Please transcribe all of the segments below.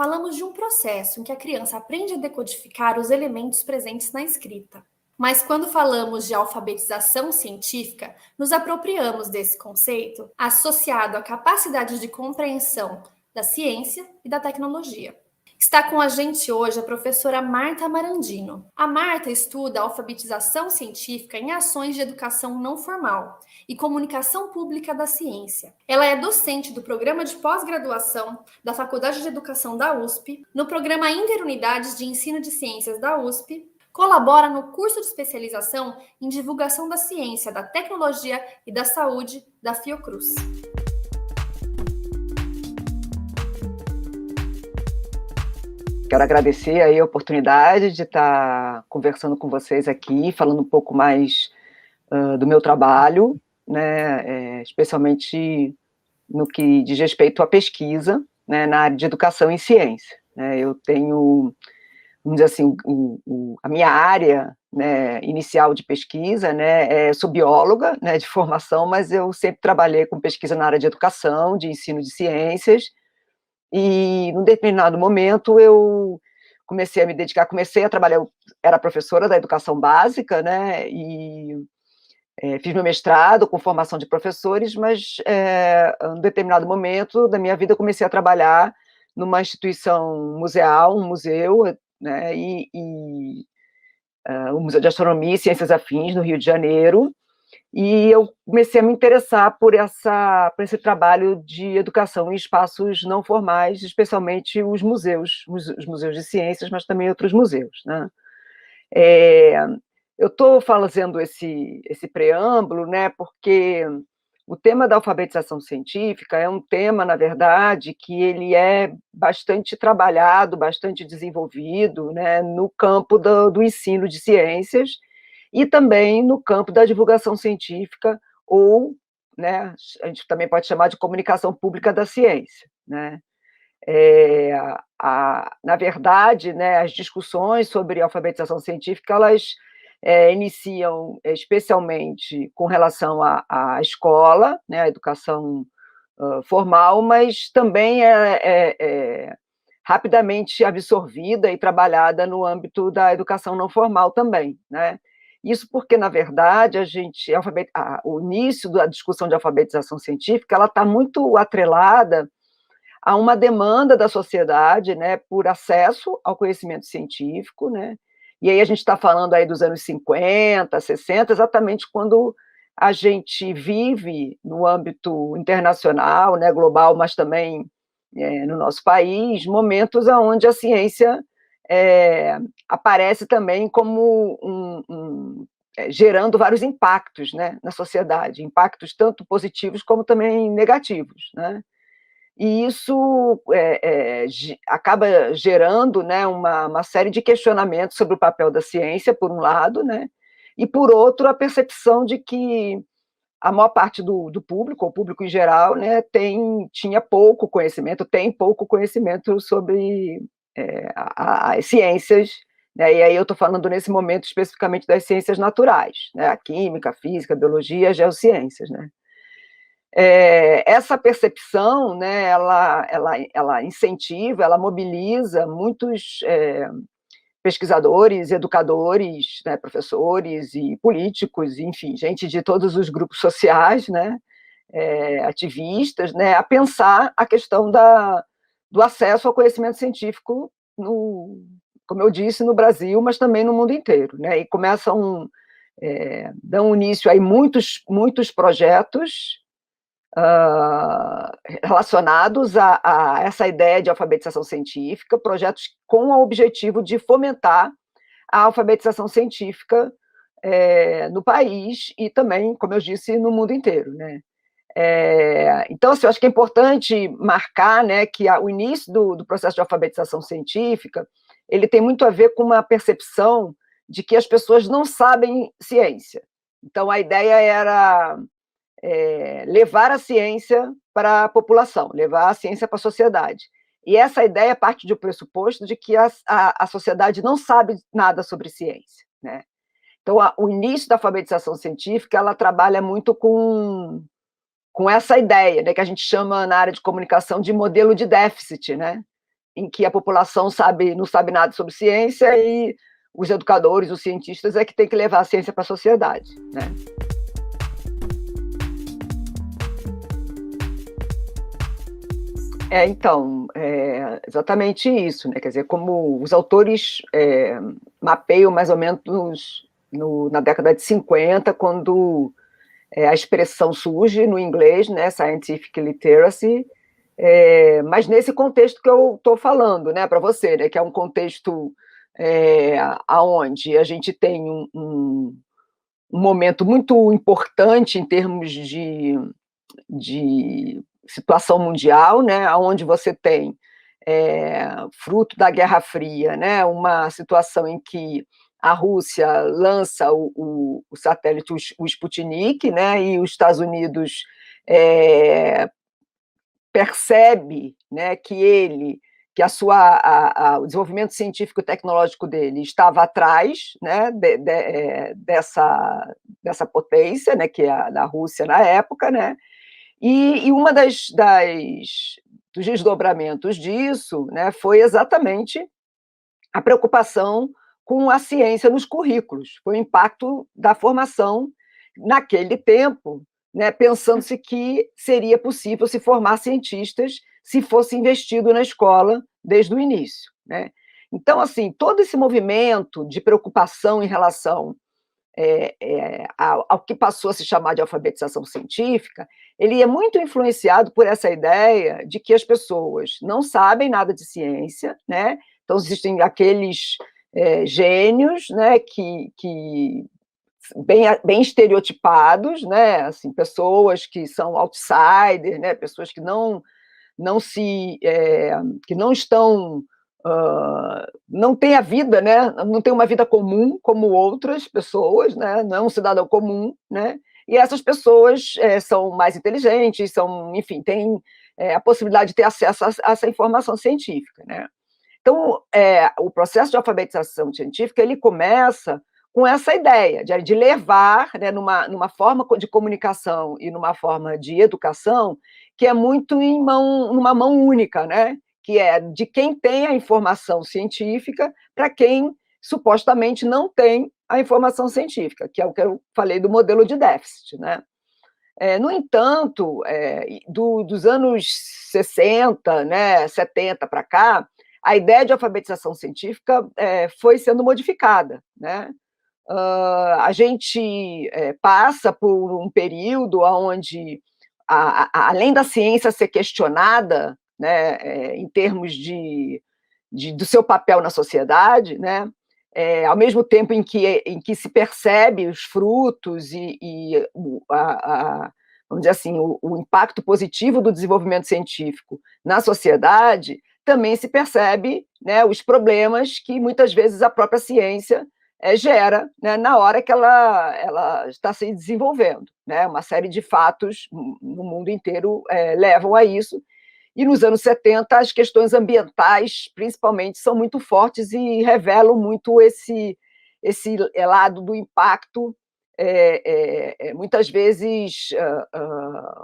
falamos de um processo em que a criança aprende a decodificar os elementos presentes na escrita. Mas quando falamos de alfabetização científica, nos apropriamos desse conceito associado à capacidade de compreensão da ciência e da tecnologia. Está com a gente hoje a professora Marta Marandino. A Marta estuda a alfabetização científica em ações de educação não formal e comunicação pública da ciência. Ela é docente do programa de pós-graduação da Faculdade de Educação da USP, no programa Interunidades de Ensino de Ciências da USP, colabora no curso de especialização em divulgação da ciência, da tecnologia e da saúde da Fiocruz. Quero agradecer aí a oportunidade de estar conversando com vocês aqui, falando um pouco mais do meu trabalho, né, especialmente no que diz respeito à pesquisa, né, na área de educação em ciência. Né. Eu tenho, vamos dizer assim, a minha área, né, inicial de pesquisa, né, sou bióloga, né, de formação, mas eu sempre trabalhei com pesquisa na área de educação, de ensino de ciências. E, num determinado momento, eu comecei a me dedicar, comecei a trabalhar, eu era professora da educação básica, né, e fiz meu mestrado com formação de professores, mas, num determinado momento da minha vida, eu comecei a trabalhar numa instituição museal, um museu, né, o Museu de Astronomia e Ciências Afins, no Rio de Janeiro, e eu comecei a me interessar por esse trabalho de educação em espaços não formais, especialmente os museus de ciências, mas também outros museus, né? Eu estou fazendo esse preâmbulo, né, porque o tema da alfabetização científica é um tema, na verdade, que ele é bastante trabalhado, bastante desenvolvido, né, no campo do ensino de ciências, e também no campo da divulgação científica, ou, né, a gente também pode chamar de comunicação pública da ciência, né? Na verdade, né, as discussões sobre alfabetização científica, elas iniciam especialmente com relação à escola, né, à educação formal, mas também é rapidamente absorvida e trabalhada no âmbito da educação não formal também, né? Isso porque, na verdade, o início da discussão de alfabetização científica, ela está muito atrelada a uma demanda da sociedade, né, por acesso ao conhecimento científico, né? E aí a gente está falando aí dos anos 50, 60, exatamente quando a gente vive no âmbito internacional, né, global, mas também no nosso país, momentos onde a ciência aparece também como gerando vários impactos, né, na sociedade, impactos tanto positivos como também negativos, né? E isso acaba gerando, né, uma série de questionamentos sobre o papel da ciência, por um lado, né, e, por outro, a percepção de que a maior parte do público, o público em geral, né, tem pouco conhecimento sobre as ciências, né, e aí eu estou falando nesse momento especificamente das ciências naturais, né, a química, a física, a biologia, as geociências, né. Essa percepção, né, ela incentiva, ela mobiliza muitos pesquisadores, educadores, né, professores e políticos, enfim, gente de todos os grupos sociais, né, ativistas, né, a pensar a questão do acesso ao conhecimento científico, como eu disse, no Brasil, mas também no mundo inteiro, né, e dão início a muitos projetos relacionados a essa ideia de alfabetização científica, projetos com o objetivo de fomentar a alfabetização científica no país e também, como eu disse, no mundo inteiro, né? Então, assim, eu acho que é importante marcar, né, que o início do processo de alfabetização científica, ele tem muito a ver com uma percepção de que as pessoas não sabem ciência. Então, a ideia era levar a ciência para a população, levar a ciência para a sociedade. E essa ideia parte do pressuposto de que a sociedade não sabe nada sobre ciência, né? Então, o início da alfabetização científica, ela trabalha muito com essa ideia, né, que a gente chama na área de comunicação de modelo de déficit, né? em que a população não sabe nada sobre ciência e os educadores, os cientistas é que tem que levar a ciência para a sociedade, né? Então, exatamente isso, né? Quer dizer, como os autores mapeiam mais ou menos na década de 50, quando a expressão surge no inglês, né? Scientific literacy, mas nesse contexto que eu estou falando, né, para você, né, que é um contexto aonde a gente tem um momento muito importante em termos de situação mundial, né, onde você tem, fruto da Guerra Fria, né, uma situação em que a Rússia lança o satélite, o Sputnik, né, e os Estados Unidos percebe, né, que o desenvolvimento científico e tecnológico dele estava atrás, né, dessa potência, né, que é a da Rússia na época, né, e uma dos desdobramentos disso, né, foi exatamente a preocupação com a ciência nos currículos, foi o impacto da formação naquele tempo, né, pensando-se que seria possível se formar cientistas se fosse investido na escola desde o início, né? Então, assim, todo esse movimento de preocupação em relação ao que passou a se chamar de alfabetização científica, ele é muito influenciado por essa ideia de que as pessoas não sabem nada de ciência, né? Então, existem aqueles gênios, né, que bem estereotipados, né, assim, pessoas que são outsiders, né, pessoas que que não estão, não têm a vida, né, não têm uma vida comum como outras pessoas, né, não é um cidadão comum, né, e essas pessoas são mais inteligentes, enfim, têm a possibilidade de ter acesso a essa informação científica, né. Então, o processo de alfabetização científica, ele começa com essa ideia de levar, né, numa forma de comunicação e numa forma de educação que é muito numa mão única, né, que é de quem tem a informação científica para quem supostamente não tem a informação científica, que é o que eu falei do modelo de déficit, né. No entanto, dos anos 60, né, 70 para cá, a ideia de alfabetização científica foi sendo modificada, né? A gente passa por um período onde, além da ciência ser questionada, né, em termos do seu papel na sociedade, né, ao mesmo tempo em que se percebe os frutos vamos dizer assim, o impacto positivo do desenvolvimento científico na sociedade, também se percebe, né, os problemas que muitas vezes a própria ciência gera, né, na hora que ela está se desenvolvendo, né, uma série de fatos no mundo inteiro levam a isso, e nos anos 70 as questões ambientais, principalmente, são muito fortes e revelam muito esse lado do impacto, muitas vezes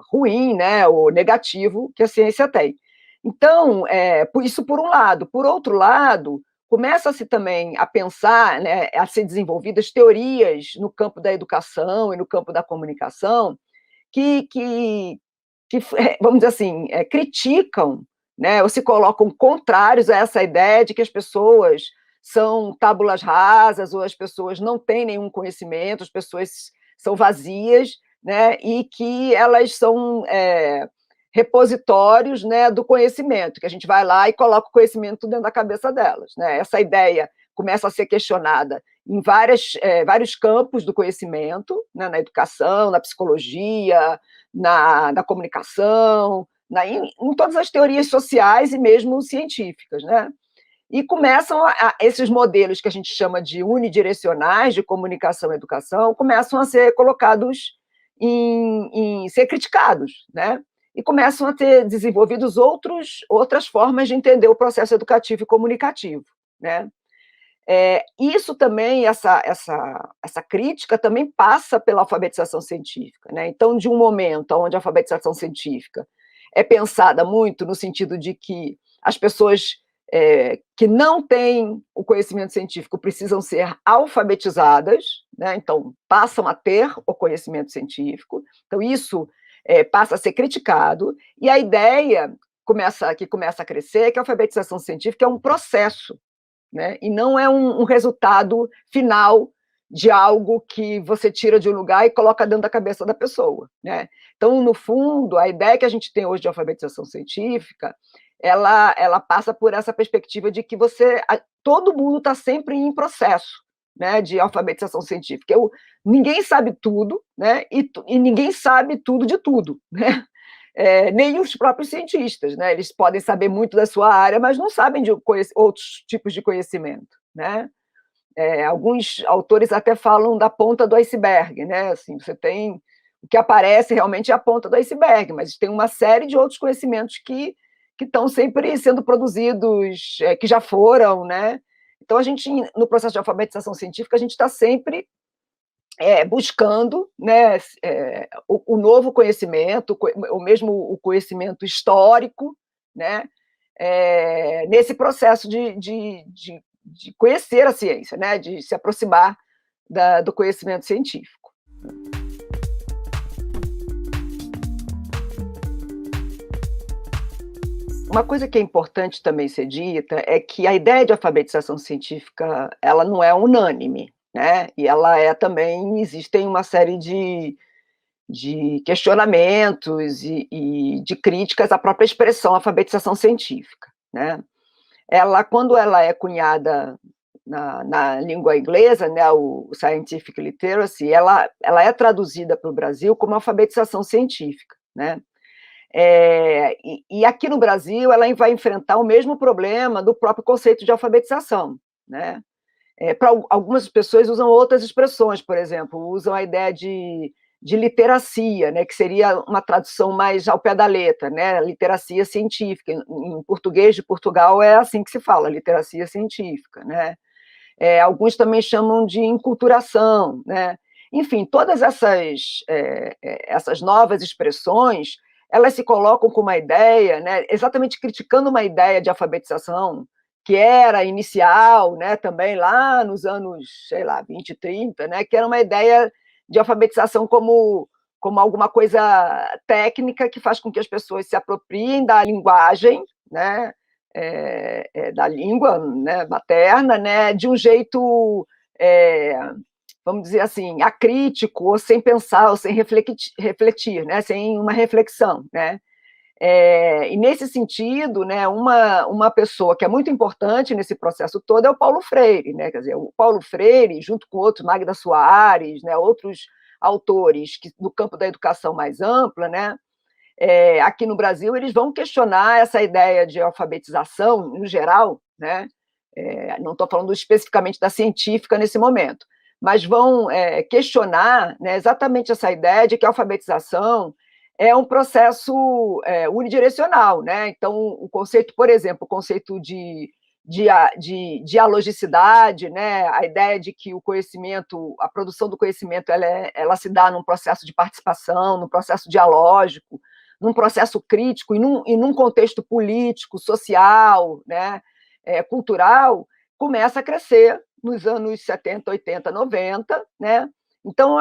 ruim, né, ou negativo, que a ciência tem. Então, isso por um lado. Por outro lado, começa-se também a pensar, né, a ser desenvolvidas teorias no campo da educação e no campo da comunicação que vamos dizer assim, criticam, né, ou se colocam contrários a essa ideia de que as pessoas são tábulas rasas, ou as pessoas não têm nenhum conhecimento, as pessoas são vazias, né, e que elas são repositórios, né, do conhecimento, que a gente vai lá e coloca o conhecimento dentro da cabeça delas, né. Essa ideia começa a ser questionada em vários campos do conhecimento, né, na educação, na psicologia, na comunicação, em todas as teorias sociais e mesmo científicas, né? E começam esses modelos que a gente chama de unidirecionais de comunicação e educação, começam a ser colocados ser criticados, né? E começam a ter desenvolvidos outras formas de entender o processo educativo e comunicativo, né? Isso também, essa crítica também passa pela alfabetização científica, né? Então, de um momento onde a alfabetização científica é pensada muito no sentido de que as pessoas que não têm o conhecimento científico precisam ser alfabetizadas, né? Então, passam a ter o conhecimento científico, então isso passa a ser criticado, e a ideia que começa a crescer é que a alfabetização científica é um processo, né? E não é um resultado final de algo que você tira de um lugar e coloca dentro da cabeça da pessoa, né? Então, no fundo, a ideia que a gente tem hoje de alfabetização científica, ela passa por essa perspectiva de que todo mundo está sempre em processo, né, de alfabetização científica. Ninguém sabe tudo, né, e ninguém sabe tudo de tudo, né? Nem os próprios cientistas, né? Eles podem saber muito da sua área, mas não sabem de outros tipos de conhecimento, né? Alguns autores até falam da ponta do iceberg, né? Assim, você tem o que aparece realmente é a ponta do iceberg, mas tem uma série de outros conhecimentos que estão sempre sendo produzidos, que já foram, né? Então, no processo de alfabetização científica, a gente está sempre buscando, né, o novo conhecimento, ou mesmo o conhecimento histórico, né, nesse processo de conhecer a ciência, né, de se aproximar do conhecimento científico. Uma coisa que é importante também ser dita é que a ideia de alfabetização científica, ela não é unânime, né? E ela também, existem uma série de questionamentos e de críticas à própria expressão alfabetização científica, né? Quando ela é cunhada na língua inglesa, né, o scientific literacy, ela é traduzida para o Brasil como alfabetização científica, né? E aqui no Brasil ela vai enfrentar o mesmo problema do próprio conceito de alfabetização, né? Algumas pessoas usam outras expressões, por exemplo, usam a ideia de literacia, né, que seria uma tradução mais ao pé da letra, né, literacia científica. Em português de Portugal é assim que se fala, literacia científica, né? Alguns também chamam de enculturação, né? Enfim, todas essas novas expressões, elas se colocam com uma ideia, né, exatamente criticando uma ideia de alfabetização que era inicial, né, também lá nos anos, sei lá, 20, 30, né, que era uma ideia de alfabetização como alguma coisa técnica que faz com que as pessoas se apropriem da linguagem, né, da língua, né, materna, né, de um jeito, vamos dizer assim, acrítico, ou sem pensar, ou sem refletir, né, sem uma reflexão, né. E nesse sentido, né, uma pessoa que é muito importante nesse processo todo é o Paulo Freire, né? Quer dizer, o Paulo Freire, junto com outros, Magda Soares, né, outros autores do campo da educação mais ampla, né, aqui no Brasil, eles vão questionar essa ideia de alfabetização, no geral, né? Não estou falando especificamente da científica nesse momento, mas vão questionar, né, exatamente essa ideia de que a alfabetização é um processo unidirecional, né? Então, o conceito, por exemplo, o conceito de dialogicidade, né? A ideia de que o conhecimento, a produção do conhecimento, ela se dá num processo de participação, num processo dialógico, num processo crítico e num contexto político, social, né? Cultural, começa a crescer nos anos 70, 80, 90, né? Então,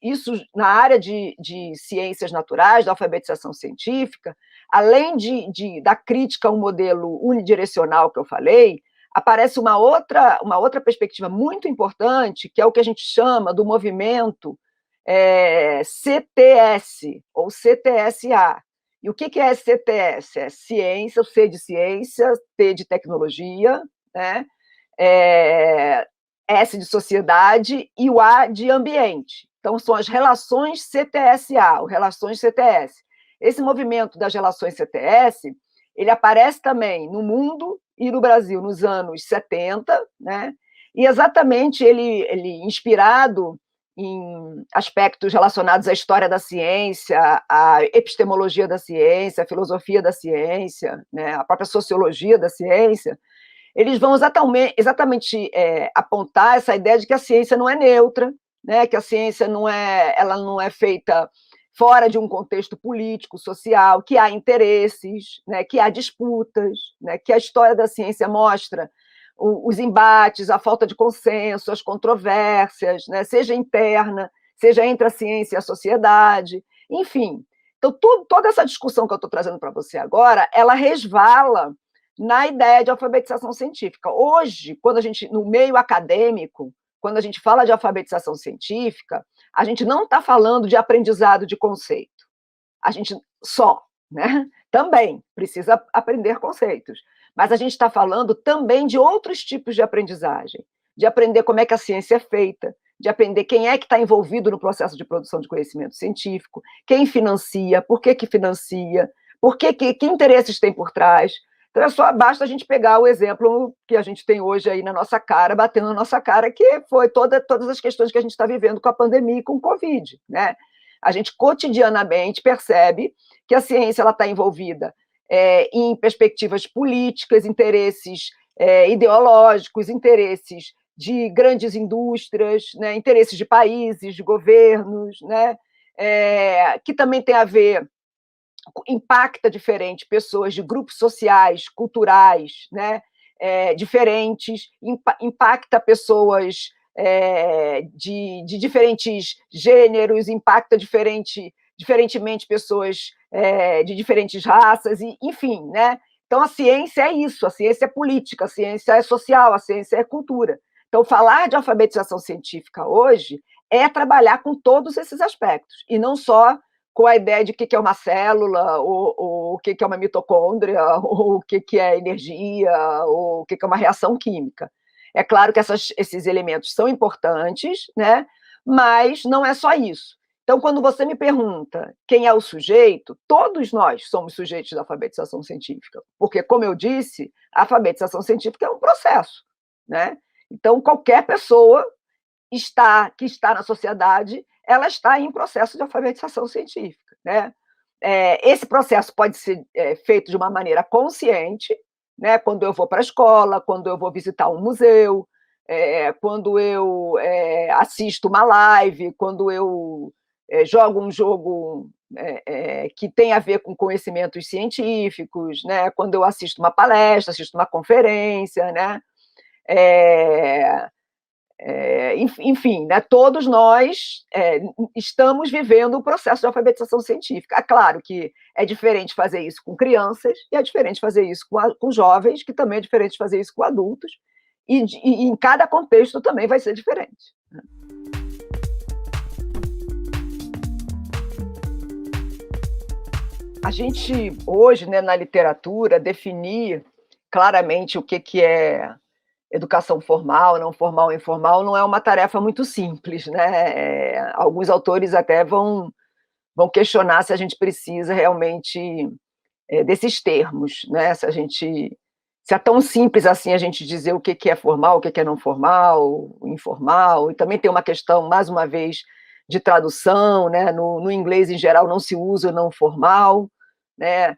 isso na área de ciências naturais, da alfabetização científica, além da crítica ao modelo unidirecional que eu falei, aparece uma outra perspectiva muito importante, que é o que a gente chama do movimento CTS, ou CTSA. E o que é CTS? É ciência, o C de ciência, T de tecnologia, né? S de sociedade e o A de ambiente. Então, são as relações CTSA, ou relações CTS. Esse movimento das relações CTS, ele aparece também no mundo e no Brasil nos anos 70, né? E exatamente ele inspirado em aspectos relacionados à história da ciência, à epistemologia da ciência, à filosofia da ciência, né? À própria sociologia da ciência, eles vão exatamente apontar essa ideia de que a ciência não é neutra, né, que a ciência ela não é feita fora de um contexto político, social, que há interesses, né, que há disputas, né, que a história da ciência mostra os embates, a falta de consenso, as controvérsias, né, seja interna, seja entre a ciência e a sociedade, enfim. Então, toda essa discussão que eu estou trazendo para você agora, ela resvala na ideia de alfabetização científica. Hoje, no meio acadêmico, quando a gente fala de alfabetização científica, a gente não está falando de aprendizado de conceito. A gente só, né? Também precisa aprender conceitos. Mas a gente está falando também de outros tipos de aprendizagem, de aprender como é que a ciência é feita, de aprender quem é que está envolvido no processo de produção de conhecimento científico, quem financia, por que financia, que interesses tem por trás. Então, basta a gente pegar o exemplo que a gente tem hoje aí na nossa cara, batendo na nossa cara, que foi todas as questões que a gente está vivendo com a pandemia e com o Covid, né? A gente cotidianamente percebe que a ciência está envolvida em perspectivas políticas, interesses ideológicos, interesses de grandes indústrias, né, interesses de países, de governos, né, que também tem a ver, impacta diferente pessoas de grupos sociais, culturais, né, diferentes, impacta pessoas de diferentes gêneros, impacta diferentemente pessoas de diferentes raças, enfim, né? Então, a ciência é isso, a ciência é política, a ciência é social, a ciência é cultura. Então, falar de alfabetização científica hoje é trabalhar com todos esses aspectos, e não só com a ideia de o que é uma célula, ou o que é uma mitocôndria, ou o que é energia, ou o que é uma reação química. É claro que esses elementos são importantes, né? Mas não é só isso. Então, quando você me pergunta quem é o sujeito, todos nós somos sujeitos da alfabetização científica, porque, como eu disse, a alfabetização científica é um processo, né? Então, qualquer pessoa que está na sociedade, ela está em processo de alfabetização científica, né? Esse processo pode ser feito de uma maneira consciente, né? Quando eu vou para a escola, quando eu vou visitar um museu, quando eu assisto uma live, quando eu jogo um jogo que tem a ver com conhecimentos científicos, né? Quando eu assisto uma palestra, assisto uma conferência, né? Enfim, né, todos nós estamos vivendo o processo de alfabetização científica. É claro que é diferente fazer isso com crianças, e é diferente fazer isso com jovens, que também é diferente fazer isso com adultos, e em cada contexto também vai ser diferente. A gente, hoje, né, na literatura, definir claramente o que é educação formal, não formal, informal, não é uma tarefa muito simples, né? Alguns autores até vão questionar se a gente precisa realmente desses termos, né? Se é tão simples assim a gente dizer o que é formal, o que é não formal, informal, e também tem uma questão, mais uma vez, de tradução, né? No inglês, em geral, não se usa o não formal, né?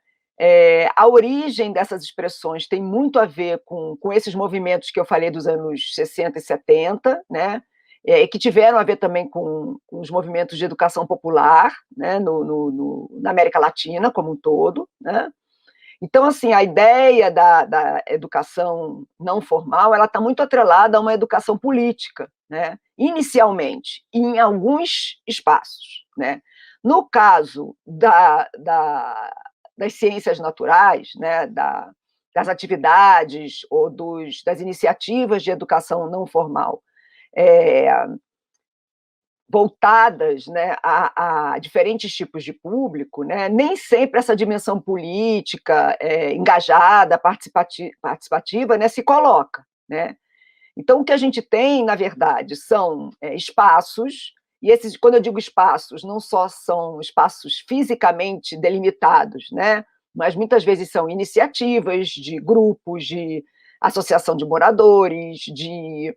A origem dessas expressões tem muito a ver com esses movimentos que eu falei dos anos 60 e 70, né? Que tiveram a ver também com os movimentos de educação popular, né? Na América Latina como um todo, né? Então, assim, a ideia da educação não formal, ela está muito atrelada a uma educação política, né? Inicialmente, em alguns espaços, né? No caso das ciências naturais, né? Das atividades ou das iniciativas de educação não formal, voltadas, né, a diferentes tipos de público, né, nem sempre essa dimensão política, engajada, participativa, né, se coloca, né? Então, o que a gente tem, na verdade, são espaços, e quando eu digo espaços, não só são espaços fisicamente delimitados, né, mas muitas vezes são iniciativas de grupos, de associação de moradores, de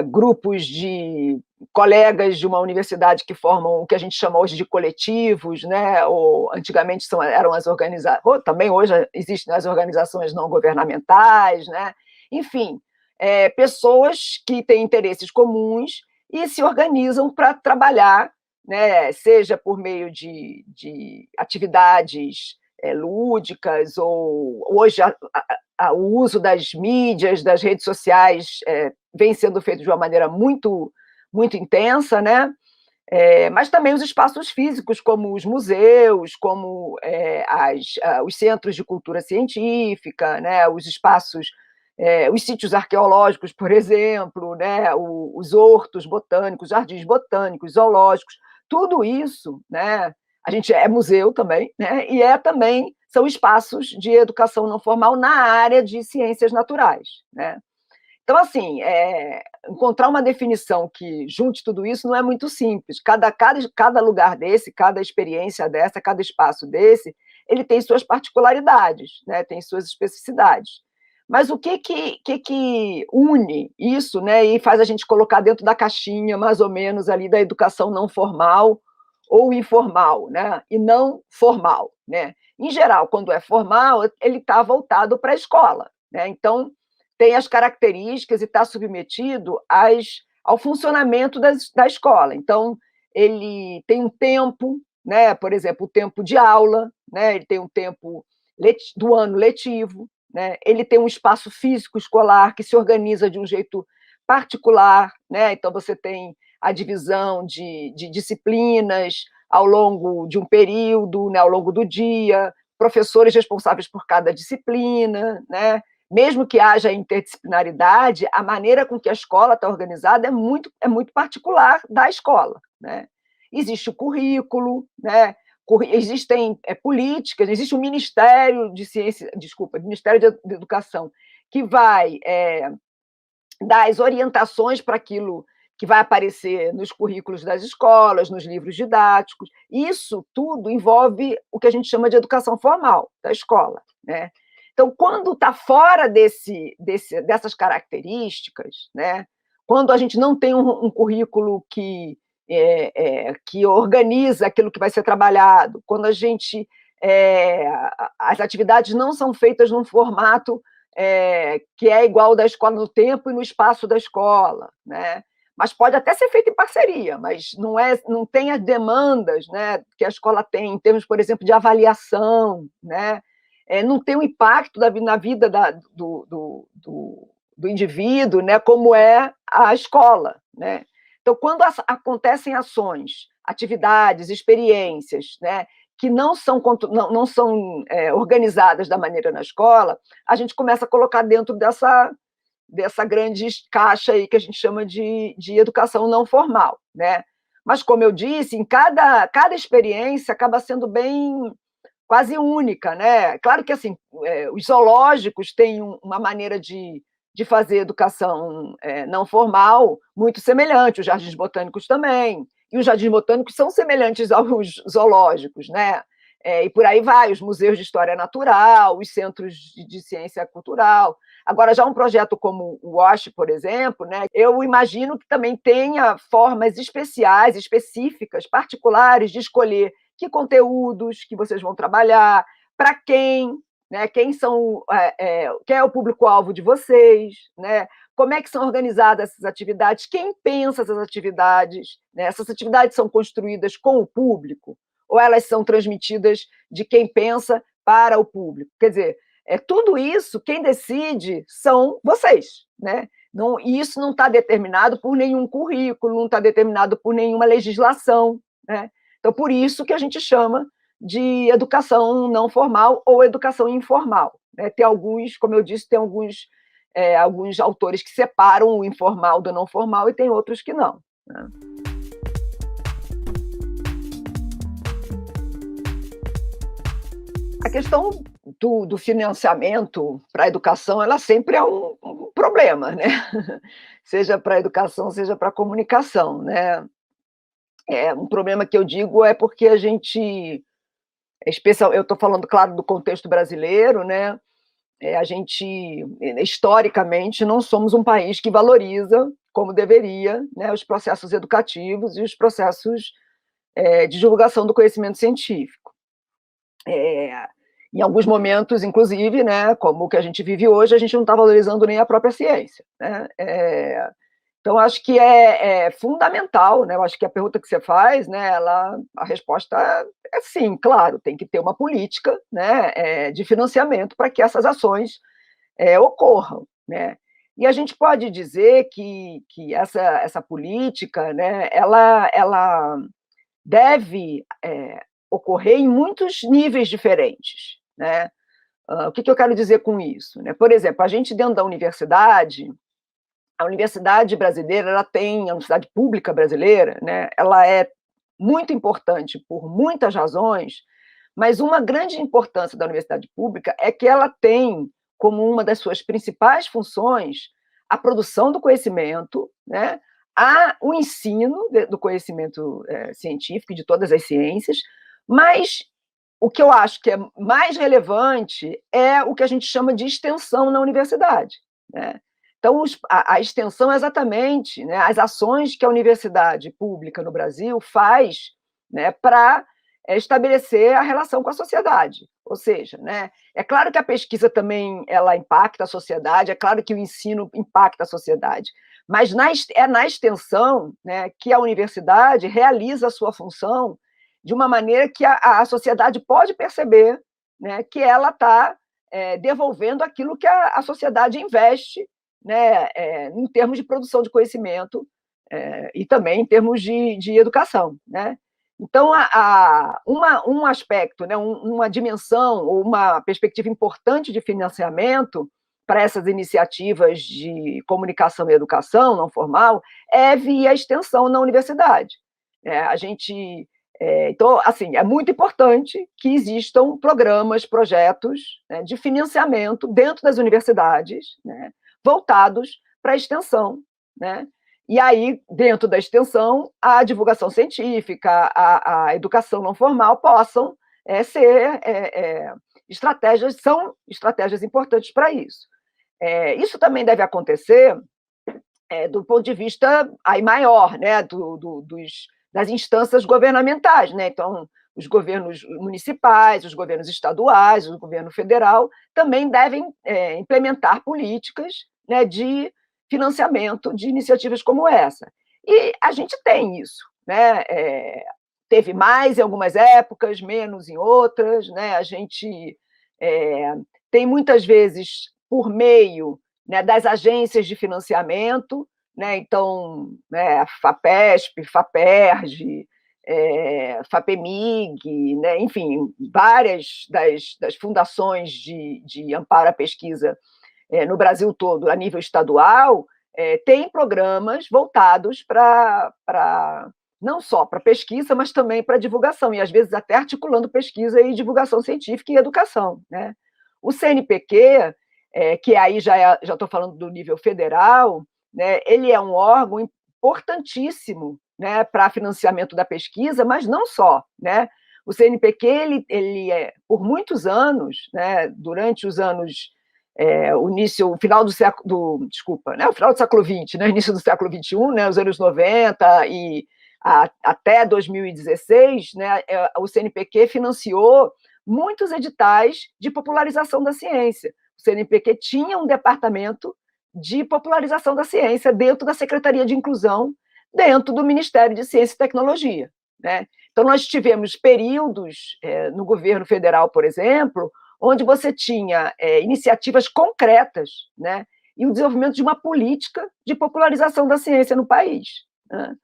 grupos de colegas de uma universidade que formam o que a gente chama hoje de coletivos, né? Ou antigamente eram as organizações, também hoje existem as organizações não governamentais, né? Enfim, pessoas que têm interesses comuns e se organizam para trabalhar né, seja por meio de atividades lúdicas, ou hoje o uso das mídias, das redes sociais, vem sendo feito de uma maneira muito, muito intensa, né? Mas também os espaços físicos, como os museus, como os centros de cultura científica, né? Os espaços, os sítios arqueológicos, por exemplo, né? Os hortos botânicos, jardins botânicos, zoológicos, tudo isso, né? A gente é museu também, né? E também são espaços de educação não formal na área de ciências naturais, né? Então, assim, encontrar uma definição que junte tudo isso não é muito simples. Cada lugar desse, cada experiência dessa, cada espaço desse, ele tem suas particularidades, né? Tem suas especificidades. Mas o que une isso, né, e faz a gente colocar dentro da caixinha, mais ou menos, ali da educação não formal ou informal, né, e não formal, né? Em geral, quando é formal, ele está voltado para a escola, né? Então, tem as características e está submetido ao funcionamento da escola. Então, ele tem um tempo, né? Por exemplo, o tempo de aula, né? Ele tem um tempo do ano letivo, né? Ele tem um espaço físico escolar que se organiza de um jeito particular, né? Então, você tem a divisão de disciplinas ao longo de um período, né? Ao longo do dia, professores responsáveis por cada disciplina, né? Mesmo que haja interdisciplinaridade, a maneira com que a escola está organizada é muito particular da escola, né? Existe o currículo, né? Existem políticas, existe o Ministério de Ciência, desculpa, Ministério de Educação, que vai dar as orientações para aquilo que vai aparecer nos currículos das escolas, nos livros didáticos. Isso tudo envolve o que a gente chama de educação formal da escola, né? Então, quando está fora dessas características, né? Quando a gente não tem um currículo que organiza aquilo que vai ser trabalhado, quando as atividades não são feitas num formato que é igual ao da escola no tempo e no espaço da escola, né? Mas pode até ser feito em parceria, mas não tem as demandas, né, que a escola tem em termos, por exemplo, de avaliação, né? Não tem o impacto na vida do indivíduo, né, como é a escola, né? Então, quando acontecem ações, atividades, experiências, né, que não são organizadas da maneira na escola, a gente começa a colocar dentro dessa grande caixa aí que a gente chama de educação não formal, né? Mas, como eu disse, em cada experiência acaba sendo bem quase única, né? Claro que assim, os zoológicos têm uma maneira de fazer educação não formal muito semelhante, os jardins botânicos também, e os jardins botânicos são semelhantes aos zoológicos, né? E por aí vai, os museus de história natural, os centros de ciência cultural. Agora, já um projeto como o WASH, por exemplo, né, eu imagino que também tenha formas especiais, específicas, particulares de escolher que conteúdos que vocês vão trabalhar, para quem, né, quem é o público-alvo de vocês, né, como é que são organizadas essas atividades, quem pensa essas atividades, né, essas atividades são construídas com o público, ou elas são transmitidas de quem pensa para o público? Quer dizer, tudo isso, quem decide são vocês, né? Não, e isso não está determinado por nenhum currículo, não está determinado por nenhuma legislação, né? Então, por isso que a gente chama de educação não formal ou educação informal, né? Tem alguns, como eu disse, tem alguns autores que separam o informal do não formal e tem outros que não, né? A questão do financiamento para a educação, ela sempre é um problema, né? Seja para a educação, seja para a comunicação, né? Um problema que eu digo é porque a gente, eu estou falando, claro, do contexto brasileiro, né? A gente, historicamente, não somos um país que valoriza, como deveria, né, os processos educativos e os processos de divulgação do conhecimento científico. Em alguns momentos, inclusive, né, como o que a gente vive hoje, a gente não está valorizando nem a própria ciência, né? Então, acho que é fundamental, né? Eu acho que a pergunta que você faz, né, a resposta é sim, claro, tem que ter uma política, né, de financiamento para que essas ações ocorram, né? E a gente pode dizer que essa política, né, ela deve ocorrer em muitos níveis diferentes, né? O que eu quero dizer com isso? Né? Por exemplo, a gente dentro da universidade, a universidade brasileira, a universidade pública brasileira, né, ela é muito importante por muitas razões, mas uma grande importância da universidade pública é que ela tem como uma das suas principais funções a produção do conhecimento, né, o ensino do conhecimento científico, de todas as ciências, mas o que eu acho que é mais relevante é o que a gente chama de extensão na universidade, né? Então, a extensão é exatamente, né, as ações que a universidade pública no Brasil faz, né, para estabelecer a relação com a sociedade. Ou seja, né, é claro que a pesquisa também ela impacta a sociedade, é claro que o ensino impacta a sociedade, mas é na extensão, né, que a universidade realiza a sua função de uma maneira que a sociedade pode perceber, né, que ela está devolvendo aquilo que a sociedade investe, né, em termos de produção de conhecimento e também em termos de educação, né? Então, um aspecto, né, uma dimensão ou uma perspectiva importante de financiamento para essas iniciativas de comunicação e educação não formal é via extensão na universidade. Então, assim, é muito importante que existam programas, projetos, né, de financiamento dentro das universidades, né, voltados para a extensão, né? E aí, dentro da extensão, a divulgação científica, a educação não formal possam ser são estratégias importantes para isso. Isso também deve acontecer do ponto de vista aí maior, né, das instâncias governamentais, né? Então, os governos municipais, os governos estaduais, o governo federal também devem implementar políticas, né, de financiamento de iniciativas como essa. E a gente tem isso, né? Teve mais em algumas épocas, menos em outras, né? A gente tem muitas vezes por meio, né, das agências de financiamento, né? Então, né, a FAPESP, FAPERJ, FAPEMIG, né? Enfim, várias das fundações de amparo à pesquisa no Brasil todo, a nível estadual, têm programas voltados para não só para pesquisa, mas também para divulgação, e às vezes até articulando pesquisa e divulgação científica e educação, né? O CNPq, que aí já estou falando do nível federal, né, ele é um órgão importantíssimo, né, para financiamento da pesquisa, mas não só, né? O CNPq, ele por muitos anos, né, durante os anos o final do século, desculpa, né, o final do século XX, né, início do século XXI, né, os anos 90 e até 2016, né, o CNPq financiou muitos editais de popularização da ciência. O CNPq tinha um departamento de popularização da ciência dentro da Secretaria de Inclusão, dentro do Ministério de Ciência e Tecnologia, né? Então, nós tivemos períodos no governo federal, por exemplo, onde você tinha iniciativas concretas, né, e o desenvolvimento de uma política de popularização da ciência no país, né?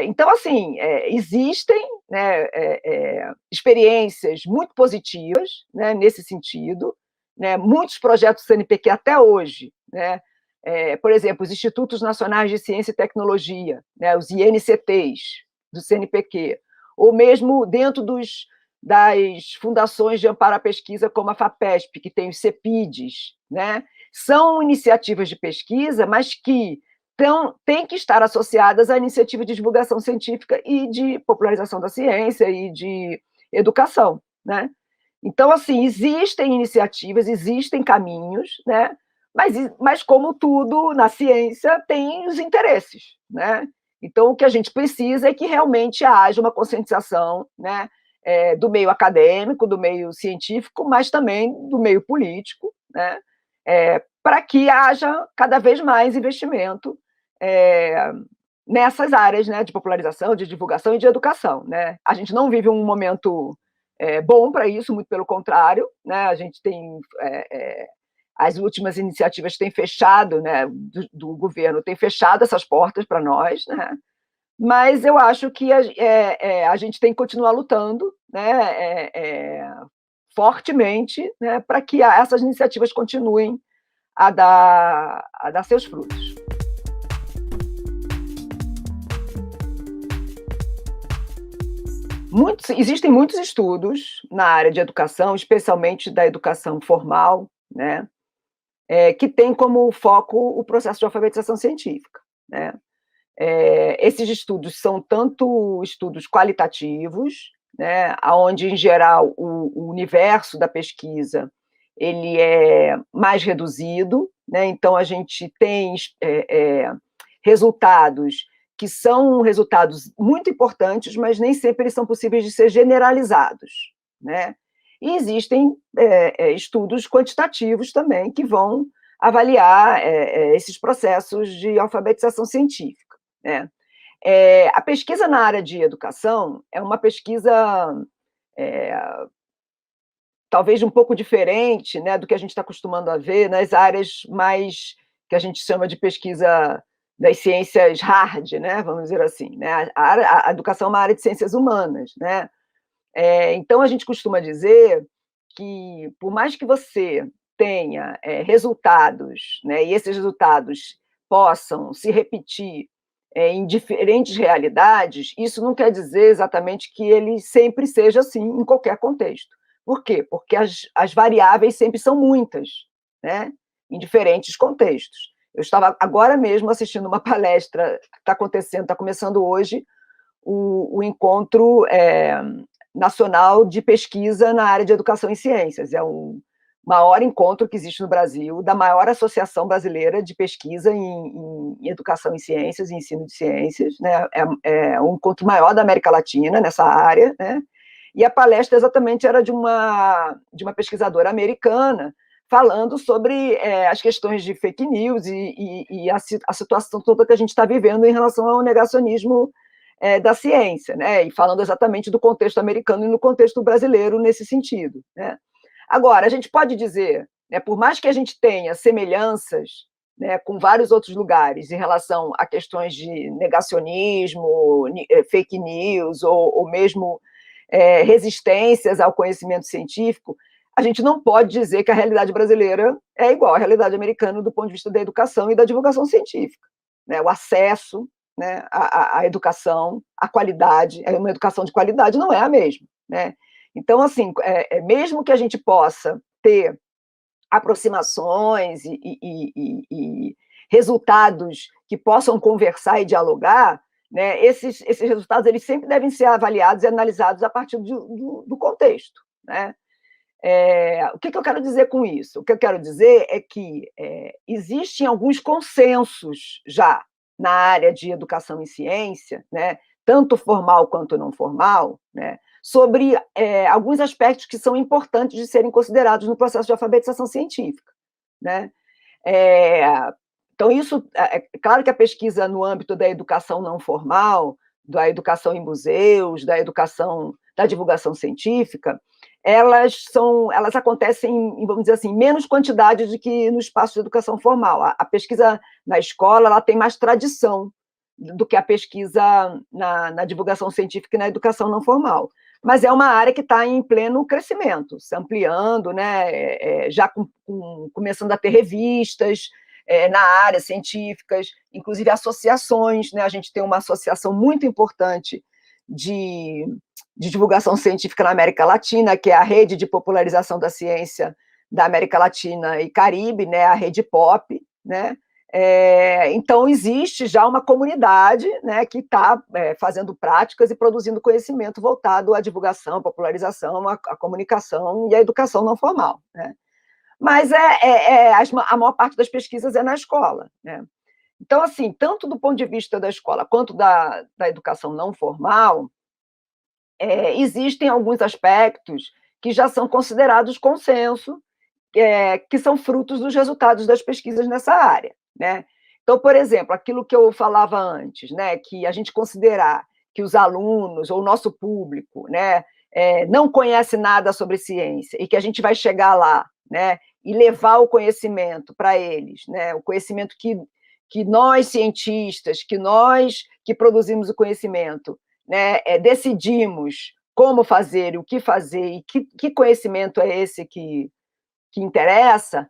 Então, assim, existem, né, experiências muito positivas, né, nesse sentido, né, muitos projetos do CNPq até hoje, né, por exemplo, os Institutos Nacionais de Ciência e Tecnologia, né, os INCTs do CNPq, ou mesmo dentro das fundações de amparo à pesquisa, como a FAPESP, que tem os CEPIDs, né, são iniciativas de pesquisa, mas que têm que estar associadas à iniciativa de divulgação científica e de popularização da ciência e de educação, né? Então, assim, existem iniciativas, existem caminhos, né? Mas como tudo na ciência, tem os interesses, né? Então, o que a gente precisa é que realmente haja uma conscientização, né, do meio acadêmico, do meio científico, mas também do meio político, né, para que haja cada vez mais investimento nessas áreas, né, de popularização, de divulgação e de educação, né? A gente não vive um momento bom para isso, muito pelo contrário, né? A gente tem as últimas iniciativas têm fechado, né, do governo, têm fechado essas portas para nós, né? Mas eu acho que a gente tem que continuar lutando, né, fortemente, né, para que essas iniciativas continuem a dar seus frutos. Existem muitos estudos na área de educação, especialmente da educação formal, né, que tem como foco o processo de alfabetização científica, né? Esses estudos são tanto estudos qualitativos, né, onde, em geral, o universo da pesquisa ele é mais reduzido, né, então a gente tem resultados que são resultados muito importantes, mas nem sempre eles são possíveis de ser generalizados, né? E existem estudos quantitativos também que vão avaliar esses processos de alfabetização científica, né? A pesquisa na área de educação é uma pesquisa talvez um pouco diferente, né, do que a gente está acostumando a ver nas áreas mais que a gente chama de pesquisa das ciências hard, né, vamos dizer assim, né? A educação é uma área de ciências humanas, né? Então a gente costuma dizer que, por mais que você tenha resultados, né, e esses resultados possam se repetir em diferentes realidades, isso não quer dizer exatamente que ele sempre seja assim em qualquer contexto. Por quê? Porque as variáveis sempre são muitas, né, em diferentes contextos. Eu estava agora mesmo assistindo uma palestra que está acontecendo, está começando hoje, o encontro nacional de pesquisa na área de educação e ciências. É o maior encontro que existe no Brasil, da maior associação brasileira de pesquisa em educação e ciências, em ensino de ciências, né? É um encontro maior da América Latina nessa área, né? E a palestra exatamente era de uma pesquisadora americana, falando sobre as questões de fake news e a situação toda que a gente está vivendo em relação ao negacionismo da ciência, né? E falando exatamente do contexto americano e no contexto brasileiro nesse sentido, né? Agora, a gente pode dizer, né, por mais que a gente tenha semelhanças, né, com vários outros lugares em relação a questões de negacionismo, fake news ou mesmo resistências ao conhecimento científico, a gente não pode dizer que a realidade brasileira é igual à realidade americana do ponto de vista da educação e da divulgação científica, né? O acesso, né, à educação, a qualidade, uma educação de qualidade não é a mesma, né? Então, assim, mesmo que a gente possa ter aproximações e resultados que possam conversar e dialogar, né, esses resultados eles sempre devem ser avaliados e analisados a partir do contexto, né? O que eu quero dizer com isso? O que eu quero dizer é que existem alguns consensos já na área de educação e ciência, né, tanto formal quanto não formal, né, sobre alguns aspectos que são importantes de serem considerados no processo de alfabetização científica, né? Então, isso, claro que a pesquisa no âmbito da educação não formal, da educação em museus, da educação, da divulgação científica, elas acontecem em, vamos dizer assim, menos quantidade do que no espaço de educação formal. A pesquisa na escola ela tem mais tradição do que a pesquisa na divulgação científica e na educação não formal. Mas é uma área que está em pleno crescimento, se ampliando, né, já começando a ter revistas na área, científicas, inclusive associações, né? A gente tem uma associação muito importante de divulgação científica na América Latina, que é a Rede de Popularização da Ciência da América Latina e Caribe, né? A Rede POP, né? Então, existe já uma comunidade, né, que está fazendo práticas e produzindo conhecimento voltado à divulgação, à popularização, à comunicação e à educação não formal, né? Mas a maior parte das pesquisas é na escola, né? Então, assim, tanto do ponto de vista da escola quanto da educação não formal, existem alguns aspectos que já são considerados consenso, que são frutos dos resultados das pesquisas nessa área, né? Então, por exemplo, aquilo que eu falava antes, né, que a gente considerar que os alunos ou o nosso público, né, não conhece nada sobre ciência e que a gente vai chegar lá, né, e levar o conhecimento para eles, né, o conhecimento que nós, cientistas, que nós que produzimos o conhecimento, né, decidimos como fazer, o que fazer e que conhecimento é esse que interessa,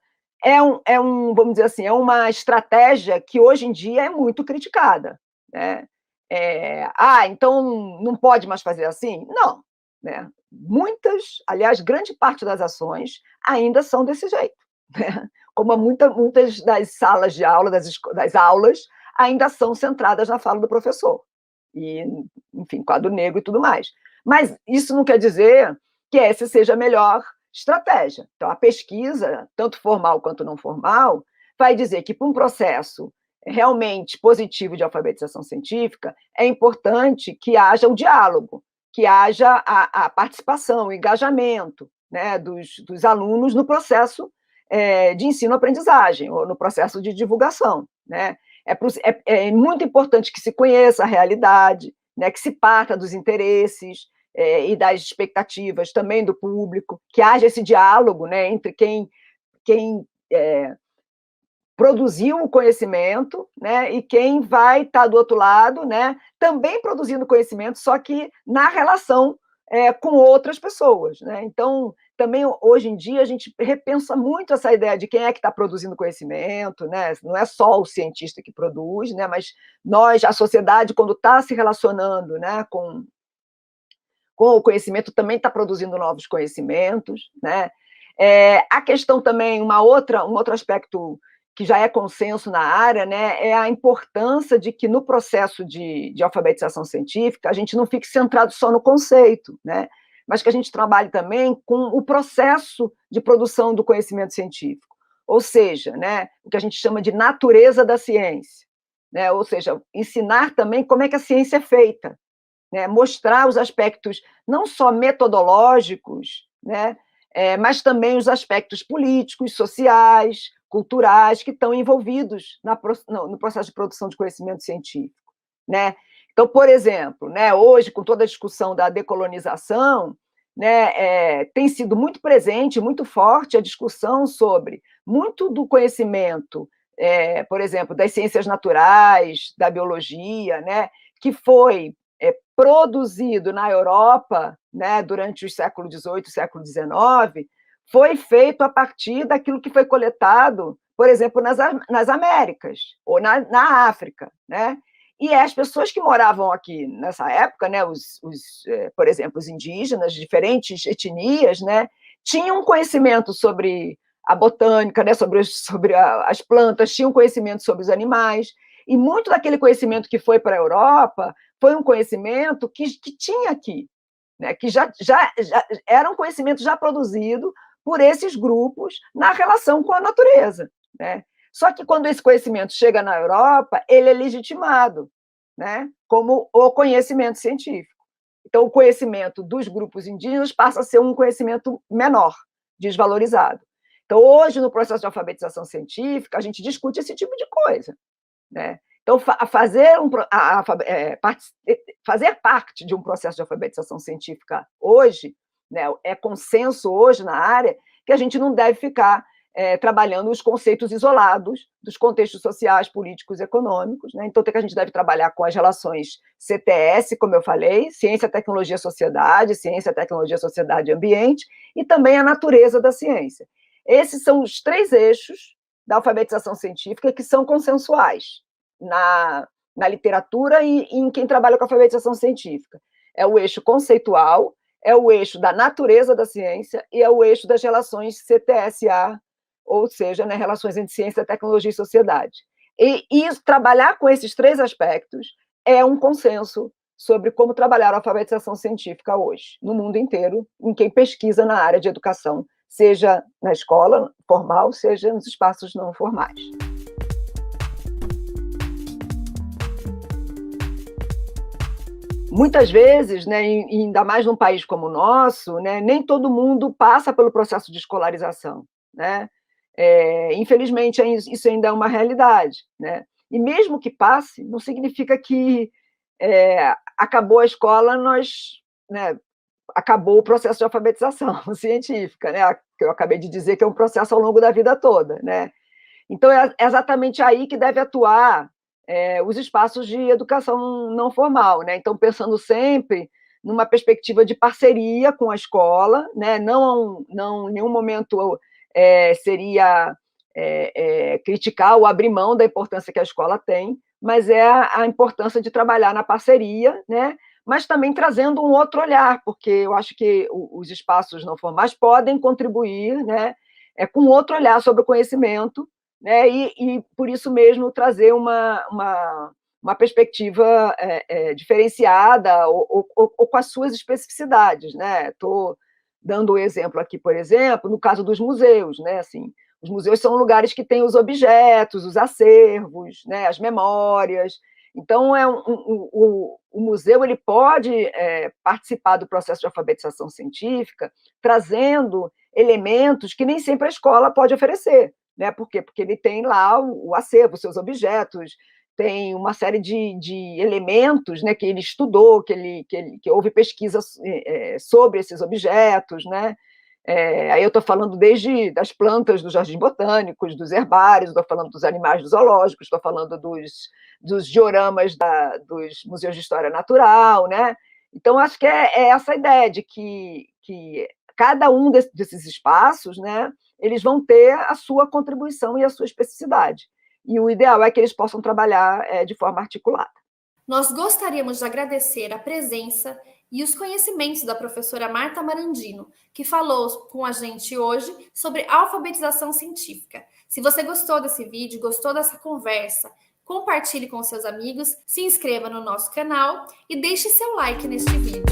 vamos dizer assim, é uma estratégia que hoje em dia é muito criticada, né? Então não pode mais fazer assim? Não, né? Muitas, aliás, grande parte das ações ainda são desse jeito, né? Como muitas das salas de aula, das aulas, ainda são centradas na fala do professor, e, enfim, quadro negro e tudo mais. Mas isso não quer dizer que essa seja a melhor estratégia. Então, a pesquisa, tanto formal quanto não formal, vai dizer que para um processo realmente positivo de alfabetização científica, é importante que haja o diálogo, que haja a participação, o engajamento, né, dos alunos no processo de ensino-aprendizagem, ou no processo de divulgação, né? É muito importante que se conheça a realidade, né, que se parta dos interesses e das expectativas também do público, que haja esse diálogo, né, entre quem produziu o conhecimento, né, e quem vai estar do outro lado, né, também produzindo conhecimento, só que na relação com outras pessoas, né? Então, também hoje em dia a gente repensa muito essa ideia de quem é que está produzindo conhecimento, né? Não é só o cientista que produz, né? Mas nós, a sociedade, quando está se relacionando, né, com o conhecimento, também está produzindo novos conhecimentos, né? A questão também, um outro aspecto que já é consenso na área, né, é a importância de que no processo de alfabetização científica a gente não fique centrado só no conceito, né, mas que a gente trabalhe também com o processo de produção do conhecimento científico, ou seja, né, o que a gente chama de natureza da ciência, né, ou seja, ensinar também como é que a ciência é feita, né, mostrar os aspectos não só metodológicos, né, mas também os aspectos políticos, sociais, culturais, que estão envolvidos no processo de produção de conhecimento científico, né? Então, por exemplo, né, hoje, com toda a discussão da decolonização, né, tem sido muito presente, muito forte a discussão sobre muito do conhecimento, por exemplo, das ciências naturais, da biologia, né, que foi produzido na Europa, né, durante o século XVIII, século XIX, foi feito a partir daquilo que foi coletado, por exemplo, nas Américas ou na África, né? E as pessoas que moravam aqui nessa época, né, por exemplo, os indígenas, diferentes etnias, né, tinham conhecimento sobre a botânica, né, sobre as plantas, tinham conhecimento sobre os animais, e muito daquele conhecimento que foi para a Europa foi um conhecimento que tinha aqui, né, que já era um conhecimento já produzido por esses grupos na relação com a natureza, né? Só que quando esse conhecimento chega na Europa, ele é legitimado, né, como o conhecimento científico. Então, o conhecimento dos grupos indígenas passa a ser um conhecimento menor, desvalorizado. Então, hoje, no processo de alfabetização científica, a gente discute esse tipo de coisa, né? Então, fazer parte de um processo de alfabetização científica hoje, né, é consenso hoje na área que a gente não deve ficar trabalhando os conceitos isolados dos contextos sociais, políticos e econômicos, né? Então, que a gente deve trabalhar com as relações CTS, como eu falei, ciência, tecnologia, sociedade, ciência, tecnologia, sociedade e ambiente, e também a natureza da ciência. Esses são os 3 eixos da alfabetização científica que são consensuais na literatura e em quem trabalha com alfabetização científica. É o eixo conceitual, é o eixo da natureza da ciência e é o eixo das relações CTSA, ou seja, né, relações entre ciência, tecnologia e sociedade. E trabalhar com esses 3 aspectos é um consenso sobre como trabalhar a alfabetização científica hoje, no mundo inteiro, em quem pesquisa na área de educação, seja na escola formal, seja nos espaços não formais. Muitas vezes, né, ainda mais num país como o nosso, né, nem todo mundo passa pelo processo de escolarização, né? Infelizmente, isso ainda é uma realidade, né? E mesmo que passe, não significa que acabou a escola, né, acabou o processo de alfabetização científica, né? Que eu acabei de dizer que é um processo ao longo da vida toda, né? Então, é exatamente aí que deve atuar os espaços de educação não formal, né? Então, pensando sempre numa perspectiva de parceria com a escola, né? Não em nenhum momento seria criticar ou abrir mão da importância que a escola tem, mas é a importância de trabalhar na parceria, né? Mas também trazendo um outro olhar, porque eu acho que os espaços não formais podem contribuir, né? Com outro olhar sobre o conhecimento, né? E por isso mesmo trazer uma perspectiva diferenciada ou com as suas especificidades, né? Estou dando o exemplo aqui, por exemplo, no caso dos museus, né? Assim, os museus são lugares que têm os objetos, os acervos, né? As memórias. Então, o museu ele pode participar do processo de alfabetização científica, trazendo elementos que nem sempre a escola pode oferecer, né? Por quê? Porque ele tem lá o acervo, os seus objetos, tem uma série de elementos, né, que ele estudou, que houve pesquisa sobre esses objetos, né? Aí eu estou falando desde das plantas dos jardins botânicos, dos herbários, estou falando dos animais dos zoológicos, estou falando dos dioramas dos museus de história natural, né? Então, acho que é essa ideia de que cada um desses espaços, né, eles vão ter a sua contribuição e a sua especificidade. E o ideal é que eles possam trabalhar de forma articulada. Nós gostaríamos de agradecer a presença e os conhecimentos da professora Marta Marandino, que falou com a gente hoje sobre alfabetização científica. Se você gostou desse vídeo, gostou dessa conversa, compartilhe com seus amigos, se inscreva no nosso canal e deixe seu like neste vídeo.